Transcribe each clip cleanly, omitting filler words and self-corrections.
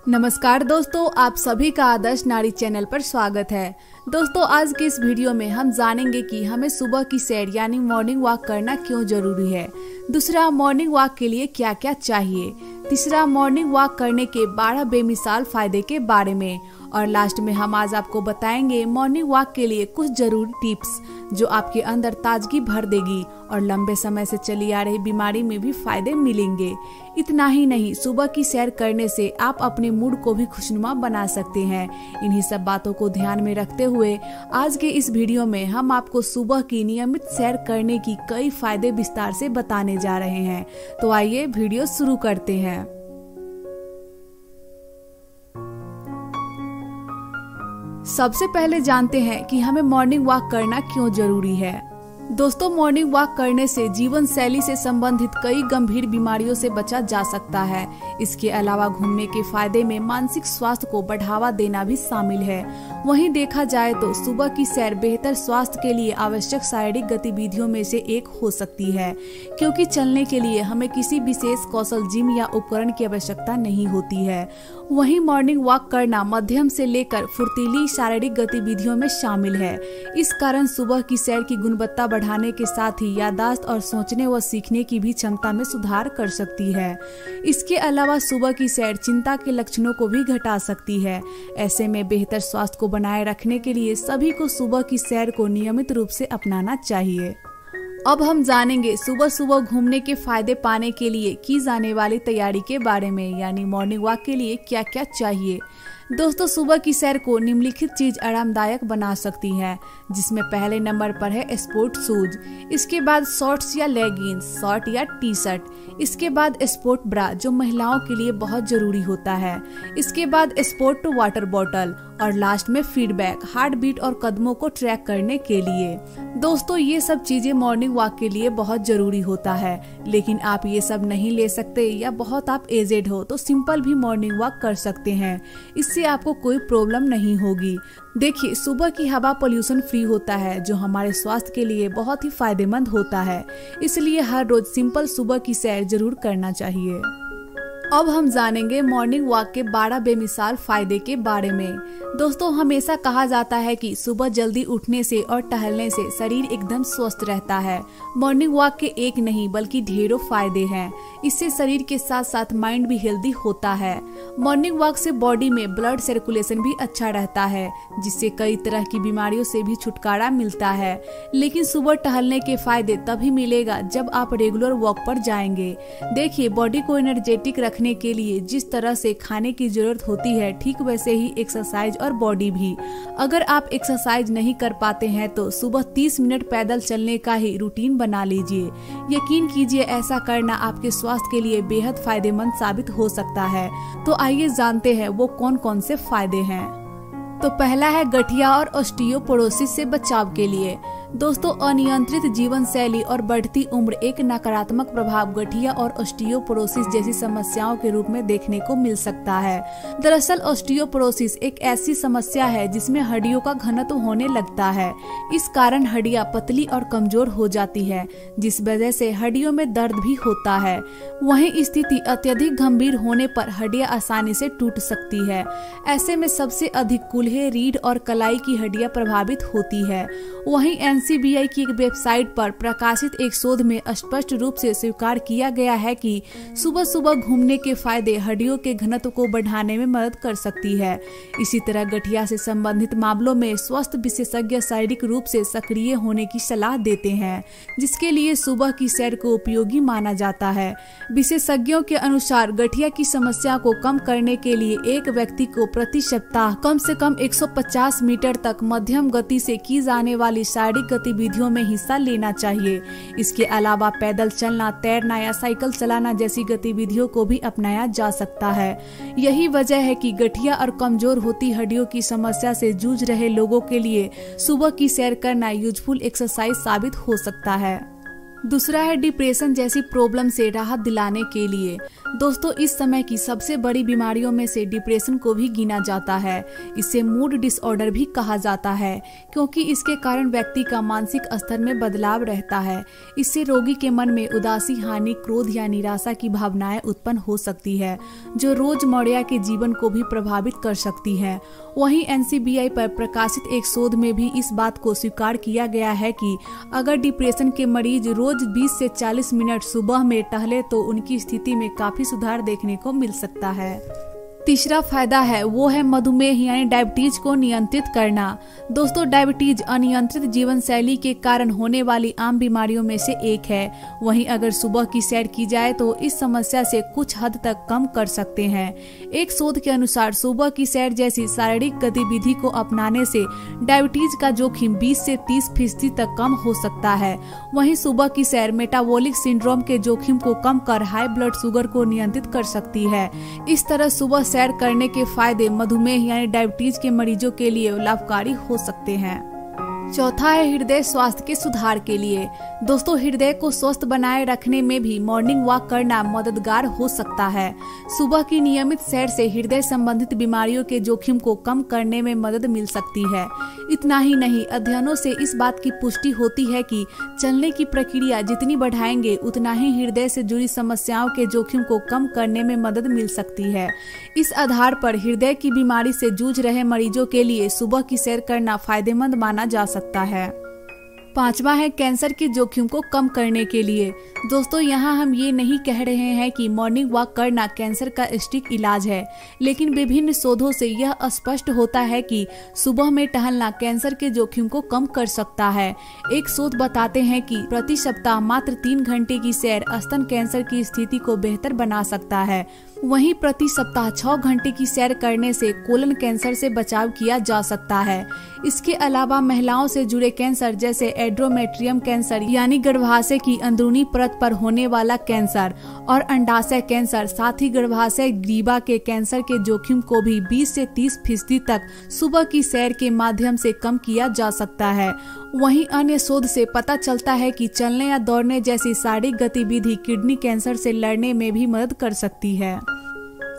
नमस्कार दोस्तों, आप सभी का आदर्श नारी चैनल पर स्वागत है। दोस्तों, आज के इस वीडियो में हम जानेंगे कि हमें सुबह की सैर यानी मॉर्निंग वॉक करना क्यों जरूरी है। दूसरा, मॉर्निंग वॉक के लिए क्या क्या चाहिए। तीसरा, मॉर्निंग वॉक करने के 12 बेमिसाल फायदे के बारे में। और लास्ट में हम आज आपको बताएंगे मॉर्निंग वॉक के लिए कुछ जरूरी टिप्स जो आपके अंदर ताजगी भर देगी और लंबे समय से चली आ रही बीमारी में भी फायदे मिलेंगे। इतना ही नहीं, सुबह की सैर करने से आप अपने मूड को भी खुशनुमा बना सकते हैं। इन्हीं सब बातों को ध्यान में रखते हुए आज के इस वीडियो में हम आपको सुबह की नियमित सैर करने की कई फायदे विस्तार से बताने जा रहे हैं। तो आइए वीडियो शुरू करते हैं। सबसे पहले जानते हैं कि हमें मॉर्निंग वॉक करना क्यों जरूरी है। दोस्तों, मॉर्निंग वॉक करने से जीवन शैली से संबंधित कई गंभीर बीमारियों से बचा जा सकता है। इसके अलावा घूमने के फायदे में मानसिक स्वास्थ्य को बढ़ावा देना भी शामिल है। वहीं देखा जाए तो सुबह की सैर बेहतर स्वास्थ्य के लिए आवश्यक शारीरिक गतिविधियों में से एक हो सकती है, क्योंकि चलने के लिए हमें किसी विशेष कौशल, जिम या उपकरण की आवश्यकता नहीं होती है। वहीं मॉर्निंग वॉक करना मध्यम से लेकर फुर्तीली शारीरिक गतिविधियों में शामिल है। इस कारण सुबह की सैर की गुणवत्ता बढ़ाने के साथ ही याददाश्त और सोचने व सीखने की भी क्षमता में सुधार कर सकती है। इसके अलावा सुबह की सैर चिंता के लक्षणों को भी घटा सकती है। ऐसे में बेहतर स्वास्थ्य को बनाए रखने के लिए सभी को सुबह की सैर को नियमित रूप से अपनाना चाहिए। अब हम जानेंगे सुबह सुबह घूमने के फायदे पाने के लिए की जाने वाली तैयारी के बारे में, यानी मॉर्निंग वॉक के लिए क्या क्या चाहिए। दोस्तों, सुबह की सैर को निम्नलिखित चीज आरामदायक बना सकती है, जिसमें पहले नंबर पर है स्पोर्ट शूज। इसके बाद शॉर्ट्स या लेगिंग्स, शॉर्ट या टी शर्ट। इसके बाद स्पोर्ट ब्रा जो महिलाओं के लिए बहुत जरूरी होता है। इसके बाद स्पोर्ट वाटर बॉटल और लास्ट में फीडबैक, हार्ट बीट और कदमों को ट्रैक करने के लिए। दोस्तों, ये सब चीजें मॉर्निंग वॉक के लिए बहुत जरूरी होता है, लेकिन आप ये सब नहीं ले सकते या बहुत आप एजेड हो तो सिंपल भी मॉर्निंग वॉक कर सकते हैं। इससे आपको कोई प्रॉब्लम नहीं होगी। देखिए, सुबह की हवा पोल्यूशन फ्री होता है, जो हमारे स्वास्थ्य के लिए बहुत ही फायदेमंद होता है। इसलिए हर रोज सिंपल सुबह की सैर जरूर करना चाहिए। अब हम जानेंगे मॉर्निंग वॉक के 12 बेमिसाल फायदे के बारे में। दोस्तों, हमेशा कहा जाता है कि सुबह जल्दी उठने से और टहलने से शरीर एकदम स्वस्थ रहता है। मॉर्निंग वॉक के एक नहीं बल्कि ढेरों फायदे हैं। इससे शरीर के साथ साथ माइंड भी हेल्दी होता है। मॉर्निंग वॉक से बॉडी में ब्लड सर्कुलेशन भी अच्छा रहता है, जिससे कई तरह की बीमारियों से भी छुटकारा मिलता है। लेकिन सुबह टहलने के फायदे तभी मिलेगा जब आप रेगुलर वॉक पर जाएंगे। देखिए, बॉडी को एनर्जेटिक रखने के लिए जिस तरह से खाने की जरूरत होती है, ठीक वैसे ही एक्सरसाइज और बॉडी भी। अगर आप एक्सरसाइज नहीं कर पाते हैं तो सुबह 30 मिनट पैदल चलने का ही रूटीन बना लीजिए। यकीन कीजिए, ऐसा करना आपके स्वास्थ्य के लिए बेहद फायदेमंद साबित हो सकता है। तो आइए जानते हैं वो कौन कौन से फायदे हैं। तो पहला है गठिया और ऑस्टियोपोरोसिस से बचाव के लिए। दोस्तों, अनियंत्रित जीवन शैली और बढ़ती उम्र एक नकारात्मक प्रभाव गठिया और ऑस्टियोपोरोसिस जैसी समस्याओं के रूप में देखने को मिल सकता है। दरअसल ऑस्टियोपोरोसिस एक ऐसी समस्या है जिसमें हड्डियों का घनत्व होने लगता है। इस कारण हड्डियां पतली और कमजोर हो जाती है, जिस वजह से हड्डियों में दर्द भी होता है। वहीं स्थिति अत्यधिक गंभीर होने पर हड्डियां आसानी से टूट सकती है। ऐसे में सबसे अधिक कूल्हे, रीढ़ और कलाई की हड्डियां प्रभावित होती है। वहीं NCBI की एक वेबसाइट पर प्रकाशित एक शोध में स्पष्ट रूप से स्वीकार किया गया है कि सुबह सुबह घूमने के फायदे हड्डियों के घनत्व को बढ़ाने में मदद कर सकती है। इसी तरह गठिया से संबंधित मामलों में स्वास्थ्य विशेषज्ञ शारीरिक रूप से सक्रिय होने की सलाह देते हैं, जिसके लिए सुबह की सैर को उपयोगी माना जाता है। विशेषज्ञों के अनुसार गठिया की समस्या को कम करने के लिए एक व्यक्ति को प्रति सप्ताह कम से कम 150 मीटर तक मध्यम गति से की जाने वाली शारीरिक गतिविधियों में हिस्सा लेना चाहिए। इसके अलावा पैदल चलना, तैरना या साइकिल चलाना जैसी गतिविधियों को भी अपनाया जा सकता है। यही वजह है कि गठिया और कमजोर होती हड्डियों की समस्या से जूझ रहे लोगों के लिए सुबह की सैर करना यूजफुल एक्सरसाइज साबित हो सकता है। दूसरा है डिप्रेशन जैसी प्रॉब्लम से राहत दिलाने के लिए। दोस्तों, इस समय की सबसे बड़ी बीमारियों में से डिप्रेशन को भी गिना जाता है। इसे मूड डिसऑर्डर भी कहा जाता है, क्योंकि इसके कारण व्यक्ति का मानसिक स्तर में बदलाव रहता है। इससे रोगी के मन में उदासी, हानि, क्रोध या निराशा की भावनाएं उत्पन्न हो सकती है, जो रोजमर्रा के जीवन को भी प्रभावित कर सकती है। वहीं NCBI पर प्रकाशित एक शोध में भी इस बात को स्वीकार किया गया है कि अगर डिप्रेशन के मरीज रोज 20 से 40 मिनट सुबह में टहले तो उनकी स्थिति में काफी सुधार देखने को मिल सकता है। तीसरा फायदा है वो है मधुमेह यानी डायबिटीज को नियंत्रित करना। दोस्तों, डायबिटीज अनियंत्रित जीवन शैली के कारण होने वाली आम बीमारियों में से एक है। वहीं अगर सुबह की सैर की जाए तो इस समस्या से कुछ हद तक कम कर सकते हैं। एक शोध के अनुसार सुबह की सैर जैसी शारीरिक गतिविधि को अपनाने से डायबिटीज का जोखिम 20 से 30% तक कम हो सकता है। वहीं सुबह की सैर मेटाबॉलिक सिंड्रोम के जोखिम को कम कर हाई ब्लड शुगर को नियंत्रित कर सकती है। इस तरह सुबह सैर करने के फायदे मधुमेह यानी डायबिटीज के मरीजों के लिए लाभकारी हो सकते हैं। चौथा है हृदय स्वास्थ्य के सुधार के लिए। दोस्तों, हृदय को स्वस्थ बनाए रखने में भी मॉर्निंग वॉक करना मददगार हो सकता है। सुबह की नियमित सैर से हृदय संबंधित बीमारियों के जोखिम को कम करने में मदद मिल सकती है। इतना ही नहीं, अध्ययनों से इस बात की पुष्टि होती है कि चलने की प्रक्रिया जितनी बढ़ाएंगे उतना ही हृदय से जुड़ी समस्याओं के जोखिम को कम करने में मदद मिल सकती है। इस आधार पर हृदय की बीमारी से जूझ रहे मरीजों के लिए सुबह की सैर करना फायदेमंद माना जा सकता है। पांचवा है कैंसर के जोखिम को कम करने के लिए। दोस्तों, यहाँ हम ये नहीं कह रहे हैं कि मॉर्निंग वॉक करना कैंसर का सटीक इलाज है, लेकिन विभिन्न शोधों से यह स्पष्ट होता है कि सुबह में टहलना कैंसर के जोखिम को कम कर सकता है। एक शोध बताते हैं कि प्रति सप्ताह मात्र 3 घंटे की सैर स्तन कैंसर की स्थिति को बेहतर बना सकता है। वहीं प्रति सप्ताह 6 घंटे की सैर करने से कोलन कैंसर से बचाव किया जा सकता है। इसके अलावा महिलाओं से जुड़े कैंसर जैसे एंडोमेट्रियम कैंसर यानी गर्भाशय की अंदरूनी परत पर होने वाला कैंसर और अंडाशय कैंसर, साथ ही गर्भाशय ग्रीवा के कैंसर के जोखिम को भी 20 से 30% तक सुबह की सैर के माध्यम से कम किया जा सकता है। वहीं अन्य शोध से पता चलता है कि चलने या दौड़ने जैसी शारीरिक गतिविधि किडनी कैंसर से लड़ने में भी मदद कर सकती है।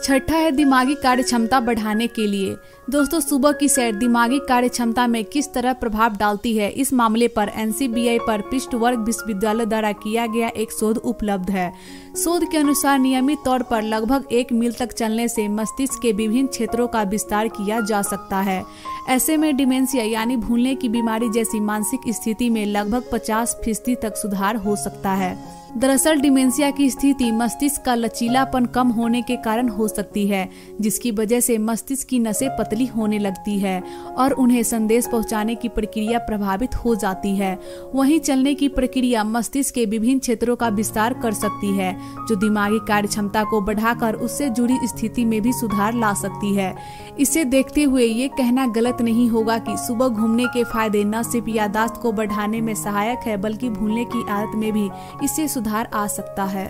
छठा है दिमागी कार्य क्षमता बढ़ाने के लिए। दोस्तों, सुबह की सैर दिमागी कार्य क्षमता में किस तरह प्रभाव डालती है, इस मामले पर NCBI पर पिट्सबर्ग विश्वविद्यालय द्वारा किया गया एक शोध उपलब्ध है। शोध के अनुसार नियमित तौर पर लगभग 1 मील तक चलने से मस्तिष्क के विभिन्न क्षेत्रों का विस्तार किया जा सकता है। ऐसे में डिमेंशिया यानी भूलने की बीमारी जैसी मानसिक स्थिति में लगभग 50% तक सुधार हो सकता है। दरअसल डिमेंशिया की स्थिति मस्तिष्क का लचीलापन कम होने के कारण हो सकती है, जिसकी वजह से मस्तिष्क की नसें पतली होने लगती है और उन्हें संदेश पहुंचाने की प्रक्रिया प्रभावित हो जाती है। वहीं चलने की प्रक्रिया मस्तिष्क के विभिन्न क्षेत्रों का विस्तार कर सकती है, जो दिमागी कार्य क्षमता को बढ़ाकर उससे जुड़ी स्थिति में भी सुधार ला सकती है। इसे देखते हुए ये कहना गलत नहीं होगा कि सुबह घूमने के फायदे न सिर्फ याददाश्त को बढ़ाने में सहायक है, बल्कि भूलने की आदत में भी इससे सुधार आ सकता है।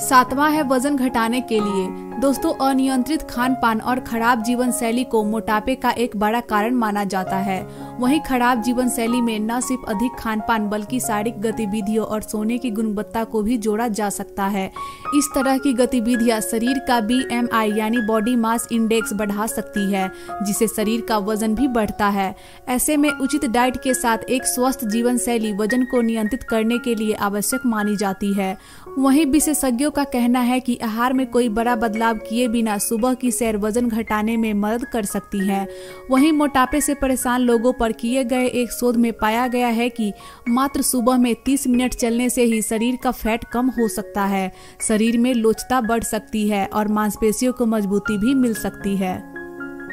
सातवां है वजन घटाने के लिए। दोस्तों, अनियंत्रित खान पान और खराब जीवन शैली को मोटापे का एक बड़ा कारण माना जाता है। वहीं खराब जीवन शैली में न सिर्फ अधिक खान पान बल्कि शारीरिक गतिविधियों और सोने की गुणवत्ता को भी जोड़ा जा सकता है। इस तरह की गतिविधियां शरीर का BMI यानी बॉडी मास इंडेक्स बढ़ा सकती है, जिससे शरीर का वजन भी बढ़ता है। ऐसे में उचित डाइट के साथ एक स्वस्थ जीवन शैली वजन को नियंत्रित करने के लिए आवश्यक मानी जाती है। वहीं विशेषज्ञों का कहना है कि आहार में कोई बड़ा बदलाव किए बिना सुबह की सैर वजन घटाने में मदद कर सकती है। वहीं मोटापे से परेशान लोगों पर किए गए एक शोध में पाया गया है कि मात्र सुबह में 30 मिनट चलने से ही शरीर का फैट कम हो सकता है, शरीर में लोचता बढ़ सकती है और मांसपेशियों को मजबूती भी मिल सकती है।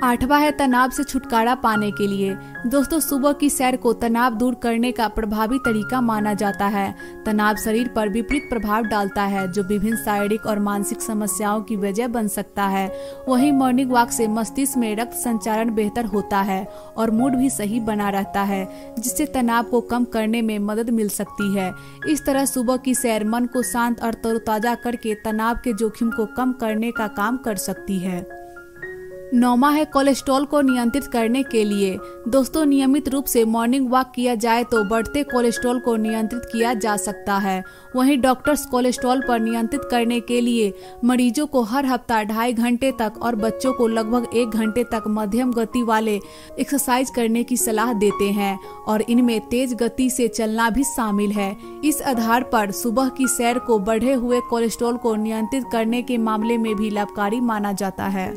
आठवां है तनाव से छुटकारा पाने के लिए। दोस्तों, सुबह की सैर को तनाव दूर करने का प्रभावी तरीका माना जाता है। तनाव शरीर पर विपरीत प्रभाव डालता है, जो विभिन्न शारीरिक और मानसिक समस्याओं की वजह बन सकता है। वहीं मॉर्निंग वॉक से मस्तिष्क में रक्त संचारण बेहतर होता है और मूड भी सही बना रहता है, जिससे तनाव को कम करने में मदद मिल सकती है। इस तरह सुबह की सैर मन को शांत और तरोताजा करके तनाव के जोखिम को कम करने का काम कर सकती है। 9वां है कोलेस्ट्रॉल को नियंत्रित करने के लिए। दोस्तों, नियमित रूप से मॉर्निंग वॉक किया जाए तो बढ़ते कोलेस्ट्रॉल को नियंत्रित किया जा सकता है। वहीं डॉक्टर्स कोलेस्ट्रॉल पर नियंत्रित करने के लिए मरीजों को हर हफ्ता 2.5 घंटे तक और बच्चों को लगभग 1 घंटे तक मध्यम गति वाले एक्सरसाइज करने की सलाह देते हैं और इनमें तेज गति से चलना भी शामिल है। इस आधार पर सुबह की सैर को बढ़े हुए कोलेस्ट्रॉल को नियंत्रित करने के मामले में भी लाभकारी माना जाता है।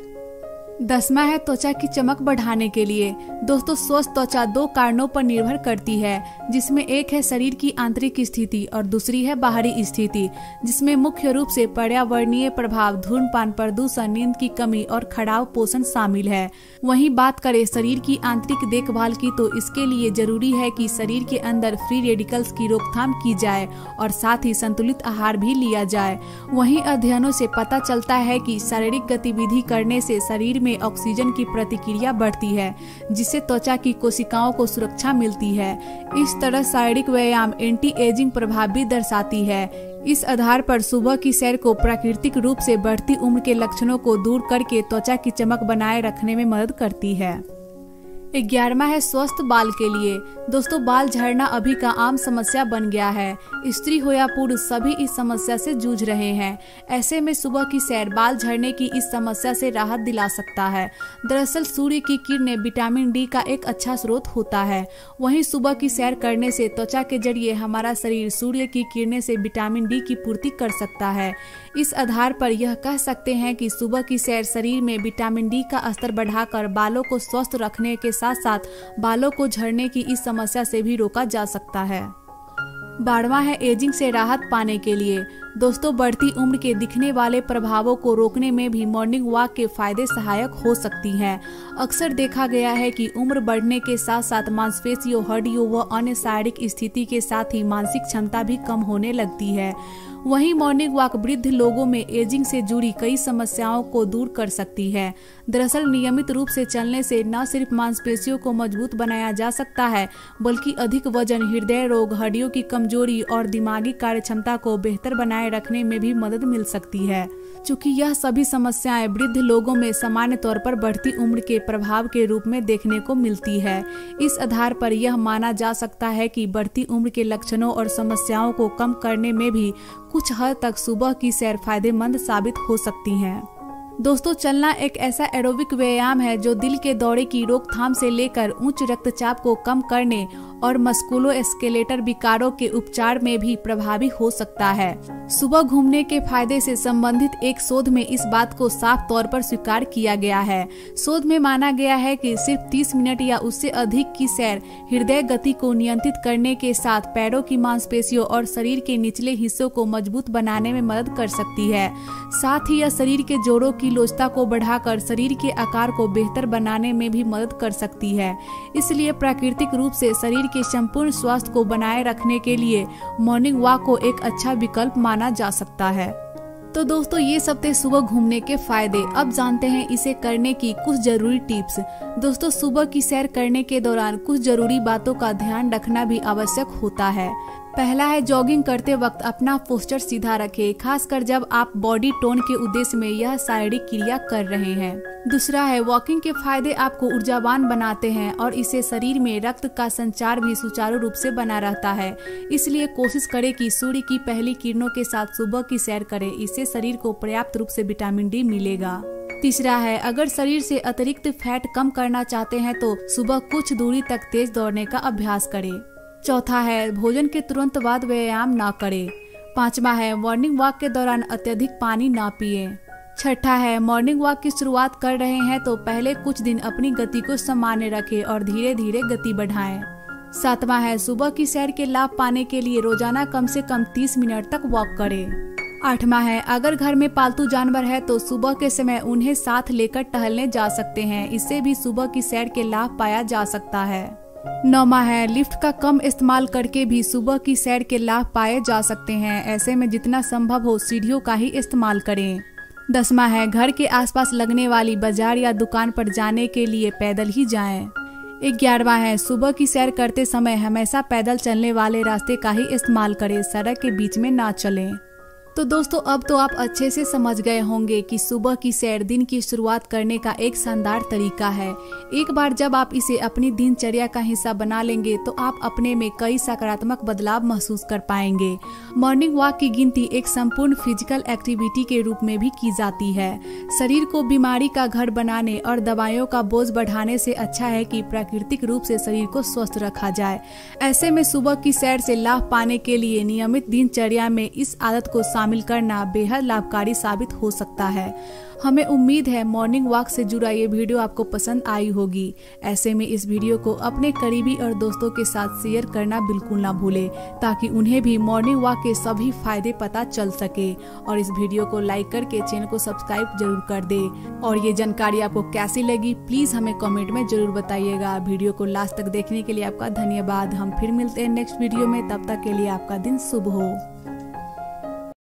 10वां है त्वचा की चमक बढ़ाने के लिए। दोस्तों, स्वस्थ त्वचा 2 कारणों पर निर्भर करती है, जिसमें एक है शरीर की आंतरिक स्थिति और दूसरी है बाहरी स्थिति, जिसमें मुख्य रूप से पर्यावरणीय प्रभाव, धूम्रपान, प्रदूषण, नींद की कमी और खराब पोषण शामिल है। वहीं बात करें शरीर की आंतरिक देखभाल की, तो इसके लिए जरूरी है कि शरीर के अंदर फ्री रेडिकल्स की रोकथाम की जाए और साथ ही संतुलित आहार भी लिया जाए। वहीं अध्ययनों से पता चलता है कि शारीरिक गतिविधि करने से शरीर में ऑक्सीजन की प्रतिक्रिया बढ़ती है, जिससे त्वचा की कोशिकाओं को सुरक्षा मिलती है। इस तरह शारीरिक व्यायाम एंटी एजिंग प्रभाव भी दर्शाती है। इस आधार पर सुबह की सैर को प्राकृतिक रूप से बढ़ती उम्र के लक्षणों को दूर करके त्वचा की चमक बनाए रखने में मदद करती है। 11वां है स्वस्थ बाल के लिए। दोस्तों, बाल झड़ना अभी का आम समस्या बन गया है। स्त्री हो या पुरुष, सभी इस समस्या से जूझ रहे हैं। ऐसे में सुबह की सैर बाल झड़ने की इस समस्या से राहत दिला सकता है। दरअसल सूर्य की किरणें विटामिन डी का एक अच्छा स्रोत होता है। वहीं सुबह की सैर करने से त्वचा के जरिए हमारा शरीर सूर्य की किरणें से विटामिन डी की पूर्ति कर सकता है। इस आधार पर यह कह सकते हैं कि सुबह की सैर शरीर में विटामिन डी का स्तर बढ़ाकर बालों को स्वस्थ रखने के साथ साथ बालों को झड़ने की इस समस्या से भी रोका जा सकता है। 12वां है एजिंग से राहत पाने के लिए। दोस्तों, बढ़ती उम्र के दिखने वाले प्रभावों को रोकने में भी मॉर्निंग वॉक के फायदे सहायक हो सकती हैं। अक्सर देखा गया है कि उम्र बढ़ने के साथ साथ मांसपेशियों, हड्डियों व अन्य शारीरिक स्थिति के साथ ही मानसिक क्षमता भी कम होने लगती है। वहीं मॉर्निंग वॉक वृद्ध लोगों में एजिंग से जुड़ी कई समस्याओं को दूर कर सकती है। दरअसल नियमित रूप से चलने से न सिर्फ मांसपेशियों को मजबूत बनाया जा सकता है, बल्कि अधिक वजन, हृदय रोग, हड्डियों की कमजोरी और दिमागी कार्यक्षमता को बेहतर बनाए रखने में भी मदद मिल सकती है। चूँकि यह सभी समस्याएं वृद्ध लोगों में सामान्य तौर पर बढ़ती उम्र के प्रभाव के रूप में देखने को मिलती है। इस आधार पर यह माना जा सकता है कि बढ़ती उम्र के लक्षणों और समस्याओं को कम करने में भी कुछ हद तक सुबह की सैर फायदेमंद साबित हो सकती है। दोस्तों, चलना एक ऐसा एरोबिक व्यायाम है जो दिल के दौरे की रोकथाम से लेकर उच्च रक्तचाप को कम करने और मस्कुलोस्केलेटल विकारों के उपचार में भी प्रभावी हो सकता है। सुबह घूमने के फायदे से संबंधित एक शोध में इस बात को साफ तौर पर स्वीकार किया गया है। शोध में माना गया है कि सिर्फ 30 मिनट या उससे अधिक की सैर हृदय गति को नियंत्रित करने के साथ पैरों की मांसपेशियों और शरीर के निचले हिस्सों को मजबूत बनाने में मदद कर सकती है। साथ ही यह शरीर के जोड़ों की लोचता को बढ़ाकर शरीर के आकार को बेहतर बनाने में भी मदद कर सकती है। इसलिए प्राकृतिक रूप से शरीर के संपूर्ण स्वास्थ्य को बनाए रखने के लिए मॉर्निंग वॉक को एक अच्छा विकल्प माना जा सकता है। तो दोस्तों, ये सब थे सुबह घूमने के फायदे। अब जानते हैं इसे करने की कुछ जरूरी टिप्स। दोस्तों, सुबह की सैर करने के दौरान कुछ जरूरी बातों का ध्यान रखना भी आवश्यक होता है। पहला है, जॉगिंग करते वक्त अपना पोस्चर सीधा रखें, खासकर जब आप बॉडी टोन के उद्देश्य में यह शारीरिक क्रिया कर रहे हैं। दूसरा है, वॉकिंग के फायदे आपको ऊर्जावान बनाते हैं और इससे शरीर में रक्त का संचार भी सुचारू रूप से बना रहता है। इसलिए कोशिश करें कि सूर्य की पहली किरणों के साथ सुबह की सैर करें, इससे शरीर को पर्याप्त रूप से विटामिन डी मिलेगा। तीसरा है, अगर शरीर से अतिरिक्त फैट कम करना चाहते हैं तो सुबह कुछ दूरी तक तेज दौड़ने का अभ्यास करें। चौथा है, भोजन के तुरंत बाद व्यायाम ना करें। पांचवा है, मॉर्निंग वॉक के दौरान अत्यधिक पानी ना पिएं। छठा है, मॉर्निंग वॉक की शुरुआत कर रहे हैं तो पहले कुछ दिन अपनी गति को सामान्य रखें और धीरे धीरे गति बढ़ाएं। सातवां है, सुबह की सैर के लाभ पाने के लिए रोजाना कम से कम 30 मिनट तक वॉक करें। आठवां है, अगर घर में पालतू जानवर है तो सुबह के समय उन्हें साथ लेकर टहलने जा सकते हैं, इससे भी सुबह की सैर के लाभ पाया जा सकता है। नौवां है, लिफ्ट का कम इस्तेमाल करके भी सुबह की सैर के लाभ पाए जा सकते हैं, ऐसे में जितना संभव हो सीढ़ियों का ही इस्तेमाल करें। 10वां है, घर के आसपास लगने वाली बाजार या दुकान पर जाने के लिए पैदल ही जाएं। 11वां है, सुबह की सैर करते समय हमेशा पैदल चलने वाले रास्ते का ही इस्तेमाल करें, सड़क के बीच में ना चलें। तो दोस्तों अब तो आप अच्छे से समझ गए होंगे कि सुबह की सैर दिन की शुरुआत करने का एक शानदार तरीका है। एक बार जब आप इसे अपनी दिनचर्या का हिस्सा बना लेंगे तो आप अपने में कई सकारात्मक बदलाव महसूस कर पाएंगे। मॉर्निंग वॉक की गिनती एक संपूर्ण फिजिकल एक्टिविटी के रूप में भी की जाती है। शरीर को बीमारी का घर बनाने और दवाइयों का बोझ बढ़ाने से अच्छा है कि प्राकृतिक रूप से शरीर को स्वस्थ रखा जाए। ऐसे में सुबह की सैर से लाभ पाने के लिए नियमित दिनचर्या में इस आदत को शामिल करना बेहद लाभकारी साबित हो सकता है। हमें उम्मीद है मॉर्निंग वॉक से जुड़ा ये वीडियो आपको पसंद आई होगी। ऐसे में इस वीडियो को अपने करीबी और दोस्तों के साथ शेयर करना बिल्कुल ना भूले ताकि उन्हें भी मॉर्निंग वॉक के सभी फायदे पता चल सके। और इस वीडियो को लाइक करके चैनल को सब्सक्राइब जरूर कर दे। और ये जानकारी आपको कैसी लगी प्लीज हमें कमेंट में जरूर बताइएगा। वीडियो को लास्ट तक देखने के लिए आपका धन्यवाद। हम फिर मिलते हैं नेक्स्ट वीडियो में, तब तक के लिए आपका दिन शुभ हो।